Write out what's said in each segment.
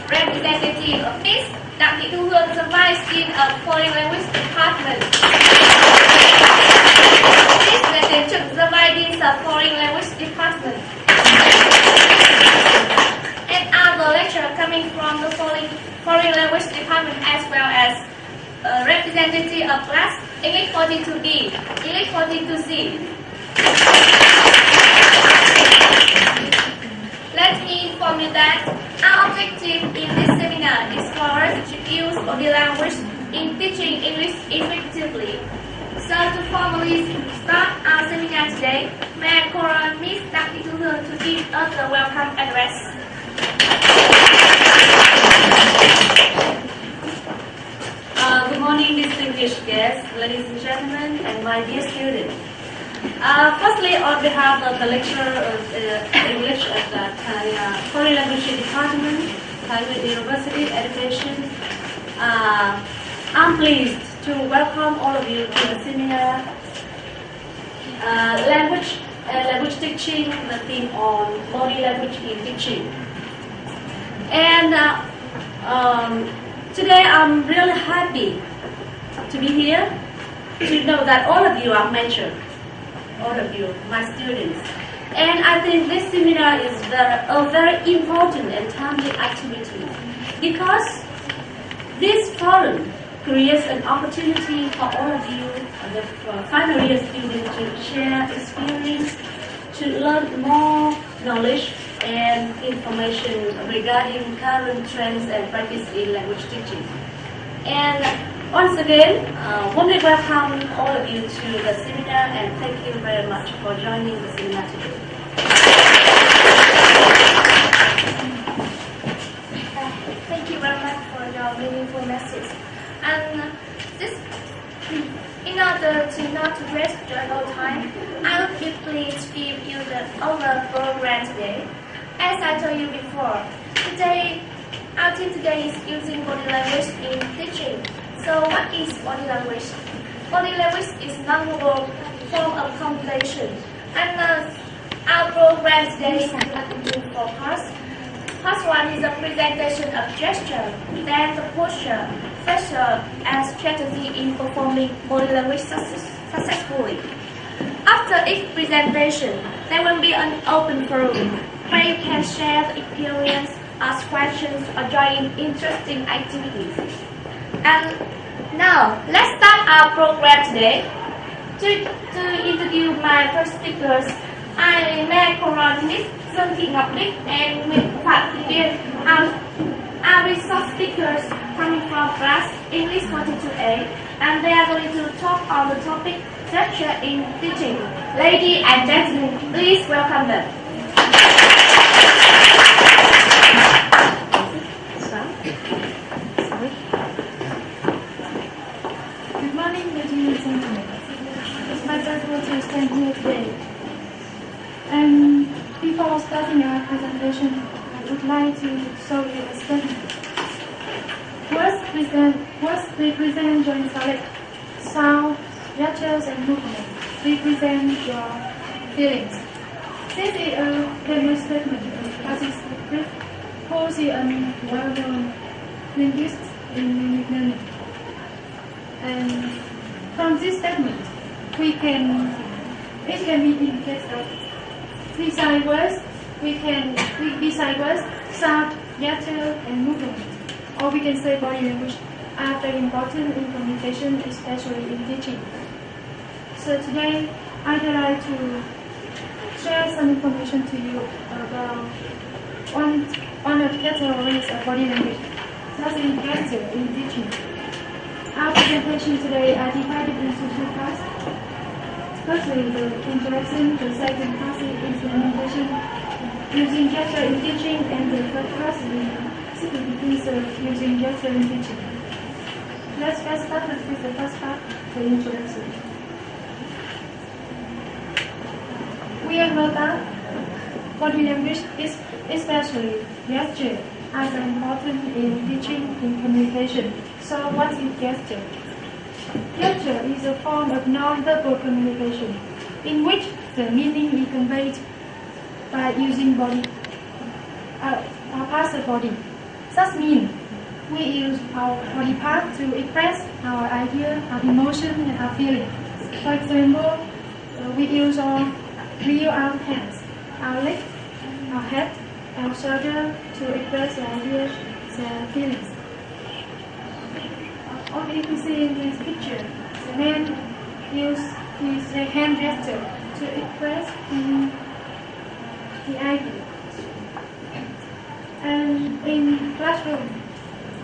representative of Miss Dr. Tu Hương, the Vice Dean of Foreign Language Department. Miss Nathan Chuk, the Vice Dean of Foreign Language Department. And other lecturer coming from the Foreign Language Department, as well as a representative of class English 42B, English 42C. Let me inform you that our objective in this seminar is for us to use body language in teaching English effectively. So to formally start our seminar today, may I call on Miss Dr. Tu Hương to give us the welcome address. Good morning, distinguished guests, ladies and gentlemen, and my dear students. Firstly, on behalf of the lecturer of English at the Foreign Language Department, Private University Education, I'm pleased to welcome all of you to the seminar language teaching, the theme on body language in teaching. And today I'm really happy to be here, to know that all of you are mentioned. All of you, my students. And I think this seminar is a very important and timely activity because this forum creates an opportunity for all of you, the final year students, to share experience, to learn more knowledge and information regarding current trends and practice in language teaching. And once again, warmly welcome all of you to the seminar, and thank you very much for joining the seminar today. Thank you very much for your meaningful message. And in order to not to waste your time, I will be pleased to give you the overall program today. As I told you before, our team today is using body language in teaching. So what is body language? Body language is non-verbal form of communication. And our program today is divided into 4 parts. Part 1 is a presentation of gesture, then the posture, facial, and strategy in performing body language successfully. After each presentation, there will be an open forum where you can share the experience, ask questions, or join in interesting activities. And now, let's start our program today. To introduce my first speakers, I may call on Ms. Sơn Thị Ngọc Bích and Ms. Phạm Thị Liên, our resource speakers coming from class English 42A, and they are going to talk on the topic gesture in teaching. Ladies and gentlemen, please welcome them. Good morning, ladies and gentlemen. It's my pleasure to stand here today. And before starting our presentation, I would like to show you a statement. Words represent your intellect, sound, gestures, and movement represent your feelings. This is a famous statement of classic script, who is a well-known linguist in language learning. And from this statement, it can be indicated that beside words, sound, gesture, and movement, or we can say body language, are very important in communication, especially in teaching. So today, I'd like to share some information to you about one of the categories of body language, that is gesture in teaching. Our presentation today are divided into 2 parts. Firstly, the introduction, the second part is implementation using gesture in teaching, and the third part is significance of using gesture in teaching. Let's get started with the first part, the introduction. We have heard that body language is especially gesture are important in teaching in communication. So what is gesture? Gesture is a form of non-verbal communication in which the meaning is conveyed by using parts of body. Such means we use our body part to express our idea, our emotion, and our feeling. For example, we use our hands, our legs, our head, our shoulder to express our ideas and feelings. Or you can see in this picture, the man used his hand gesture to express the idea. And in classroom,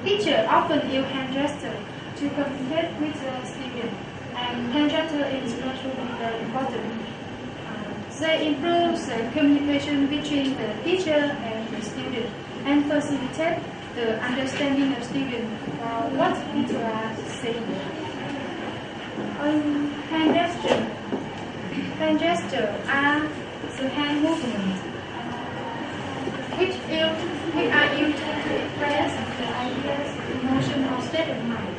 teacher often use hand gesture to communicate with the student, and hand gesture in classroom is very important. They improve the communication between the teacher and the student and facilitate the understanding of students about what teacher are saying. Hand gesture are the hand movements which are used to express the ideas, emotion, or state of mind.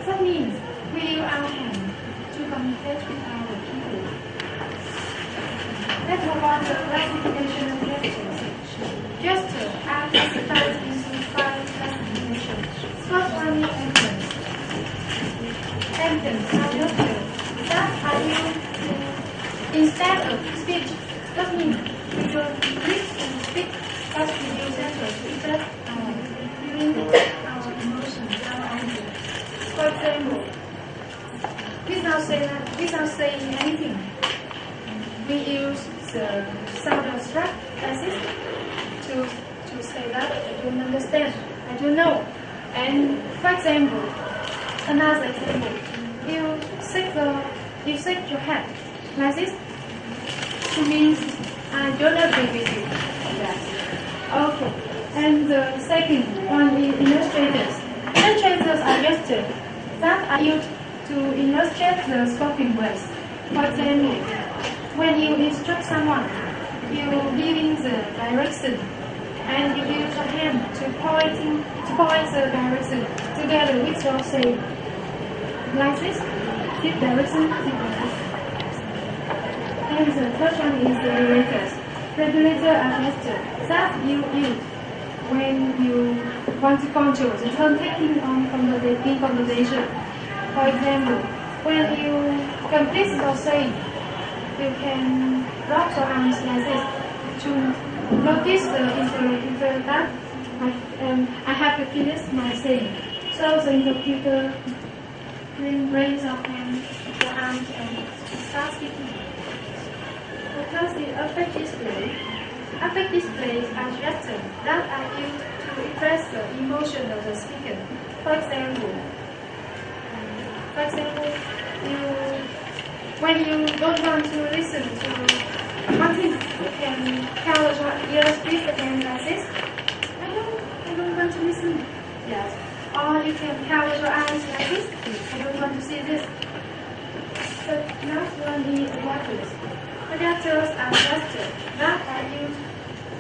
That means we use our hand to communicate with our people. Let's move on to the classification of gestures. Gestures are classified into 5 classifications. First one is entrance. Entrance are gestures that are used instead of speech. That means we don't read and speak, but we use gestures to express our feelings, our emotions, our ideas. For example, without saying anything, we use the sound of struck basis to say that I don't understand, I don't know. And for example, another example, you shake your head like this. It means I don't agree with you. Yes. Okay. And the second one is illustrators. Illustrators are gestures that are used to illustrate the spoken words. For example, when you instruct someone, you giving the direction, and you use your hand to point the direction together with your saying. Like this direction, And the third one is the regulators. Regulators are gestures that you use when you want to control the turn taking on in conversation. For example, when you complete your saying, you can drop your arms like this to notice the that I have to finish my saying. So the interpreter will raise your hands, your arms, and start speaking. Because the affect displays are gestures that are used to express the emotion of the speaker. For example, when you don't want to listen to something, you can cover your ears with the hand like this. I don't want to listen. Yes. Or you can cover your eyes like this. I don't want to see this. The last one is gestures. The gestures are gestures that are used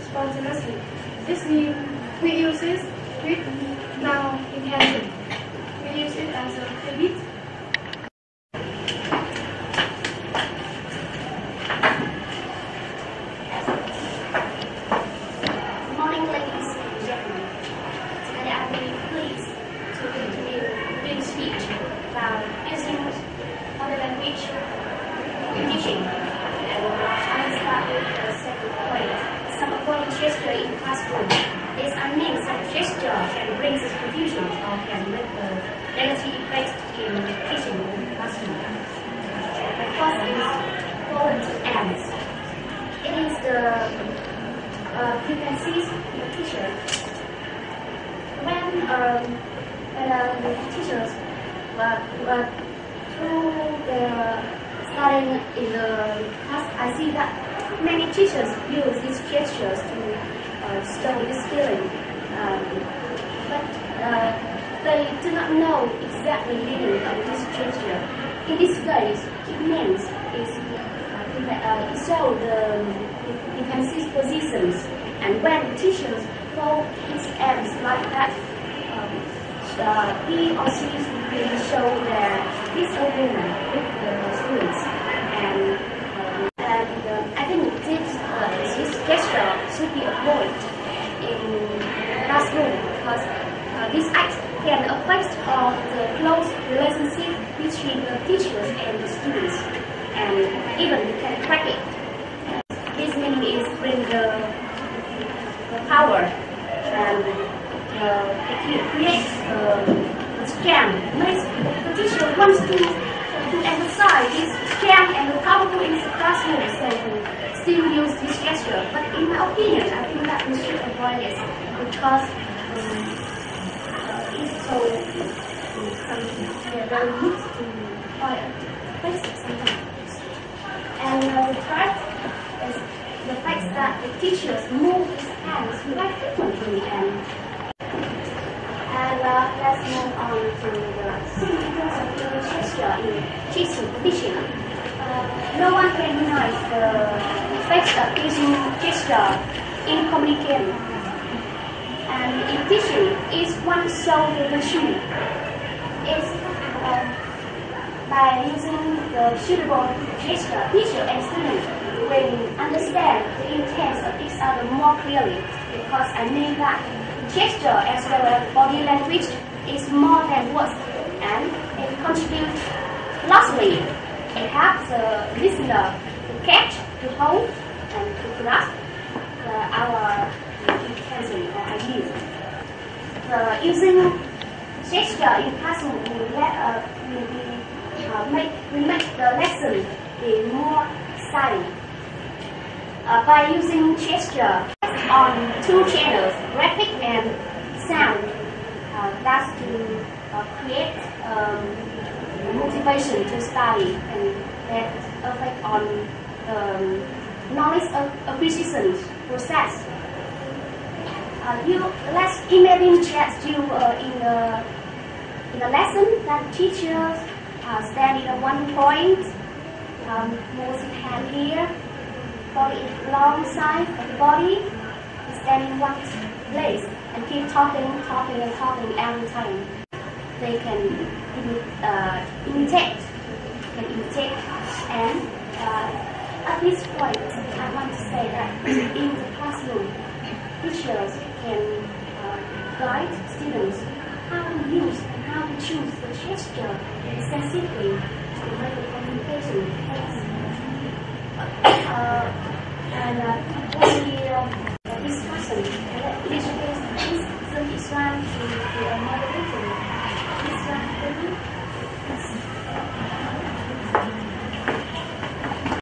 spontaneously. This means we use it with no intention. We use it as a habit. Gesture in classroom is a means of gesture can bring confusion or can make a negative effect in teaching in the classroom. The first is forward ends. It is the you can see the teacher when the teachers were through the studying in the class. I see that many teachers use these gestures to show this feeling, but they do not know exactly meaning of this gesture. In this case, it means it shows the defensive positions, and when teachers fold his arms like that, he or she will show their disagreement with the students, and I think this gesture should be avoided in classroom. because this act can affect on the close relationship between the teachers and the students, and even can crack it. This meaning is bring the power and it creates a scam. Makes the teacher wants to emphasize this scam and the powerful in the classroom, so still use this gesture. But in my opinion, I think that we should avoid it because it's so very good to quiet places sometimes. And the third is the fact that the teachers move his hands quite frequently, and let's move on to the significance of the gesture in teaching. No one can deny the effects of using gesture in communication. And in teaching, is one so the machine is by using the suitable gesture, teacher and student will understand the intent of each other more clearly, because I mean that gesture as well as body language is more than words, and it contributes largely. It helps the listener to catch, to hold, and to grasp our intention or ideas. Using gesture in classroom will make the lesson be more exciting. By using gesture on two channels, graphic and sound, that's to create motivation to study, and that affect on knowledge acquisition process. Let's imagine that you in a lesson that teachers standing at one point, moves his hand here, body is alongside of the body, standing in one place, and keep talking every time. They can imitate, and at this point, I want to say that in the classroom, teachers can guide students how to use and how to choose the gesture sensibly to make the communication.